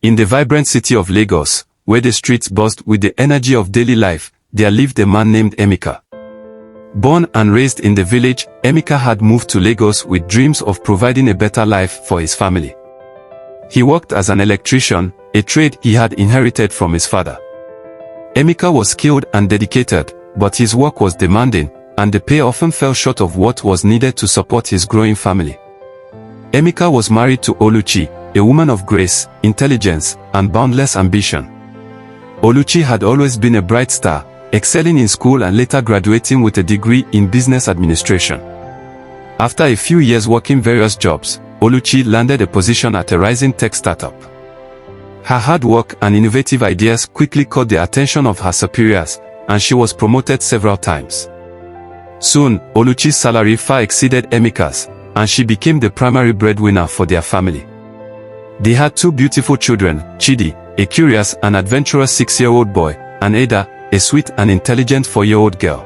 In the vibrant city of Lagos, where the streets buzzed with the energy of daily life, there lived a man named Emeka. Born and raised in the village, Emeka had moved to Lagos with dreams of providing a better life for his family. He worked as an electrician, a trade he had inherited from his father. Emeka was skilled and dedicated, but his work was demanding, and the pay often fell short of what was needed to support his growing family. Emeka was married to Oluchi, a woman of grace, intelligence, and boundless ambition. Oluchi had always been a bright star, excelling in school and later graduating with a degree in business administration. After a few years working various jobs, Oluchi landed a position at a rising tech startup. Her hard work and innovative ideas quickly caught the attention of her superiors, and she was promoted several times. Soon, Oluchi's salary far exceeded Emeka's, and she became the primary breadwinner for their family. They had two beautiful children, Chidi, a curious and adventurous 6-year-old boy, and Ada, a sweet and intelligent 4-year-old girl.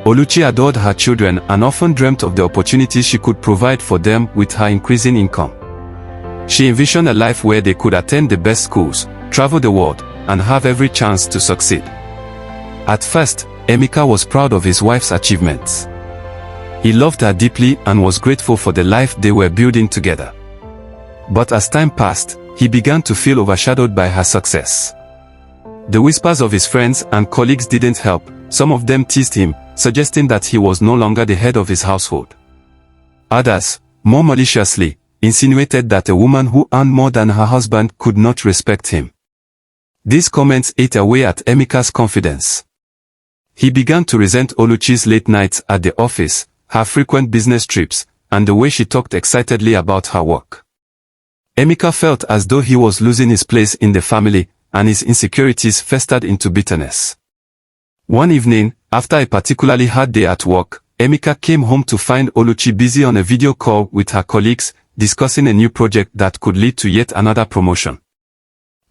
Oluchi adored her children and often dreamt of the opportunities she could provide for them with her increasing income. She envisioned a life where they could attend the best schools, travel the world, and have every chance to succeed. At first, Emeka was proud of his wife's achievements. He loved her deeply and was grateful for the life they were building together. But as time passed, he began to feel overshadowed by her success. The whispers of his friends and colleagues didn't help. Some of them teased him, suggesting that he was no longer the head of his household. Others, more maliciously, insinuated that a woman who earned more than her husband could not respect him. These comments ate away at Emeka's confidence. He began to resent Oluchi's late nights at the office, her frequent business trips, and the way she talked excitedly about her work. Emeka felt as though he was losing his place in the family, and his insecurities festered into bitterness. One evening, after a particularly hard day at work, Emeka came home to find Oluchi busy on a video call with her colleagues, discussing a new project that could lead to yet another promotion.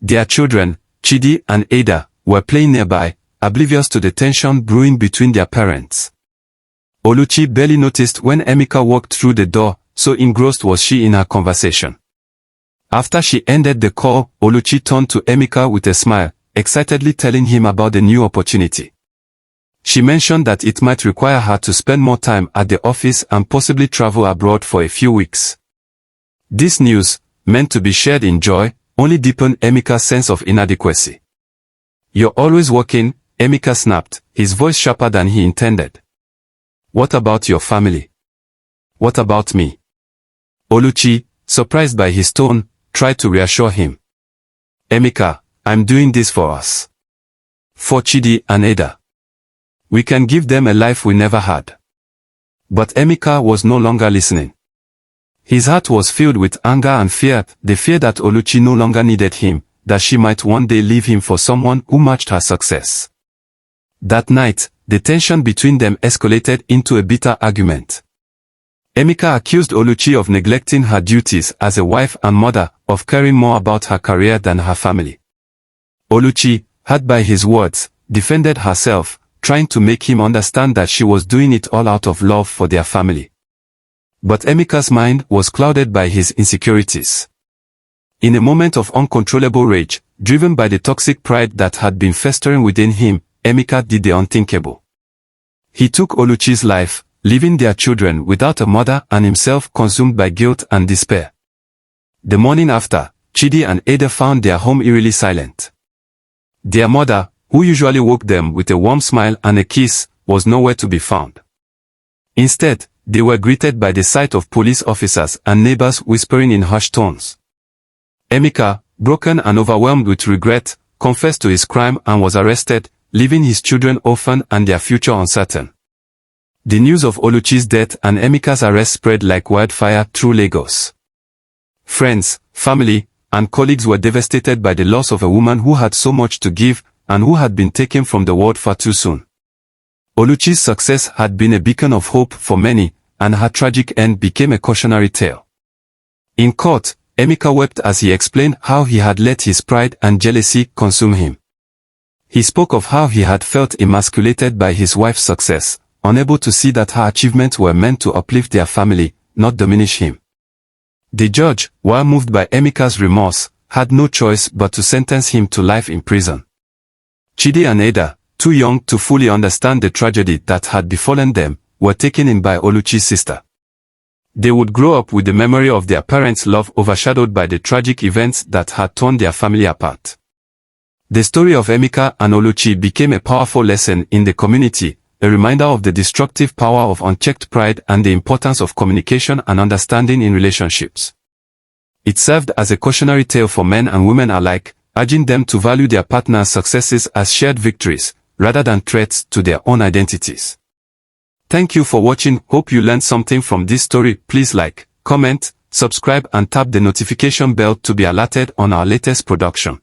Their children, Chidi and Ada, were playing nearby, oblivious to the tension brewing between their parents. Oluchi barely noticed when Emeka walked through the door, so engrossed was she in her conversation. After she ended the call, Oluchi turned to Emeka with a smile, excitedly telling him about the new opportunity. She mentioned that it might require her to spend more time at the office and possibly travel abroad for a few weeks. This news, meant to be shared in joy, only deepened Emeka's sense of inadequacy. "You're always working," Emeka snapped, his voice sharper than he intended. "What about your family? What about me?" Oluchi, surprised by his tone, tried to reassure him. "Emeka, I'm doing this for us. For Chidi and Ada. We can give them a life we never had." But Emeka was no longer listening. His heart was filled with anger and fear, the fear that Oluchi no longer needed him, that she might one day leave him for someone who matched her success. That night, the tension between them escalated into a bitter argument. Emeka accused Oluchi of neglecting her duties as a wife and mother, of caring more about her career than her family. Oluchi, hurt by his words, defended herself, trying to make him understand that she was doing it all out of love for their family. But Emeka's mind was clouded by his insecurities. In a moment of uncontrollable rage, driven by the toxic pride that had been festering within him, Emeka did the unthinkable. He took Oluchi's life, leaving their children without a mother and himself consumed by guilt and despair. The morning after, Chidi and Ada found their home eerily silent. Their mother, who usually woke them with a warm smile and a kiss, was nowhere to be found. Instead, they were greeted by the sight of police officers and neighbors whispering in hushed tones. Emeka, broken and overwhelmed with regret, confessed to his crime and was arrested, leaving his children orphaned and their future uncertain. The news of Oluchi's death and Emeka's arrest spread like wildfire through Lagos. Friends, family, and colleagues were devastated by the loss of a woman who had so much to give and who had been taken from the world far too soon. Oluchi's success had been a beacon of hope for many, and her tragic end became a cautionary tale. In court, Emeka wept as he explained how he had let his pride and jealousy consume him. He spoke of how he had felt emasculated by his wife's success, unable to see that her achievements were meant to uplift their family, not diminish him. The judge, while moved by Emeka's remorse, had no choice but to sentence him to life in prison. Chidi and Ada, too young to fully understand the tragedy that had befallen them, were taken in by Oluchi's sister. They would grow up with the memory of their parents' love overshadowed by the tragic events that had torn their family apart. The story of Emeka and Oluchi became a powerful lesson in the community, a reminder of the destructive power of unchecked pride and the importance of communication and understanding in relationships. It served as a cautionary tale for men and women alike, urging them to value their partner's successes as shared victories, rather than threats to their own identities. Thank you for watching. Hope you learned something from this story. Please like, comment, subscribe and tap the notification bell to be alerted on our latest production.